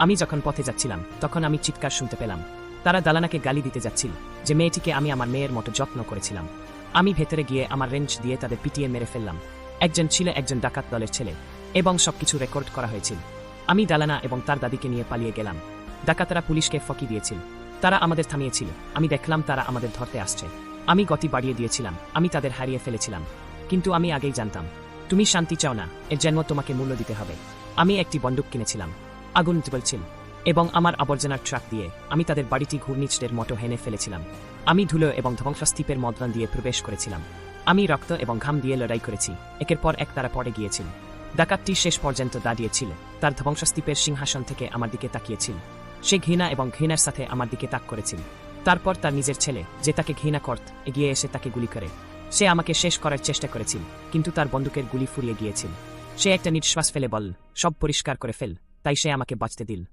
আমি যখন পথে যাচ্ছিলাম তখন আমি চিৎকার শুনতে পেলাম। তারা দালানাকে গালি দিতে যাচ্ছিল যে মেয়েটিকে আমি আমার মেয়ের মতো যত্ন করেছিলাম। আমি ভেতরে গিয়ে আমার রেঞ্চ দিয়ে তাদের পিটিয়ে মেরে ফেললাম। একজন ছিল একজন ডাকাত দলের ছেলে এবং সবকিছু রেকর্ড করা হয়েছিল। আমি দালানা এবং তার দাদিকে নিয়ে পালিয়ে গেলাম। ডাকাতরা পুলিশকে ফাঁকি দিয়েছিল। তারা আমাদের থামিয়েছিল। আমি দেখলাম তারা আমাদের ধরতে আসছে। আমি গতি বাড়িয়ে দিয়েছিলাম। আমি তাদের হারিয়ে ফেলেছিলাম। কিন্তু আমি আগেই জানতাম তুমি শান্তি চাও না, এর জন্য তোমাকে মূল্য দিতে হবে। আমি একটি বন্দুক কিনেছিলাম। আগুন জ্বলছিল এবং আমার আবর্জনার ট্রাক দিয়ে আমি তাদের বাড়িটি ঘূর্ণিঝড়ের মতো হেনে ফেলেছিলাম। আমি ধুলো এবং ধ্বংসস্তূপের মধ্যে দিয়ে প্রবেশ করেছিলাম। আমি রক্ত এবং ঘাম দিয়ে লড়াই করেছি। একের পর এক তারা পড়ে গিয়েছিল। ডাকাতটি শেষ পর্যন্ত দাঁড়িয়েছিল। তার ধ্বংসস্তূপের সিংহাসন থেকে আমার দিকে তাকিয়েছিল। সে ঘৃণা এবং ঘৃণার সাথে আমার দিকে তাক করেছিল। তারপর তার নিজের ছেলে, যে তাকে ঘৃণা করত, এগিয়ে এসে তাকে গুলি করে। সে আমাকে শেষ করার চেষ্টা করেছিল, কিন্তু তার বন্দুকের গুলি ফুরিয়ে গিয়েছিল। সে একটা নিঃশ্বাস ফেলে বলল, সব পরিষ্কার করে ফেল। তাই সে আমাকে বাঁচতে দিল।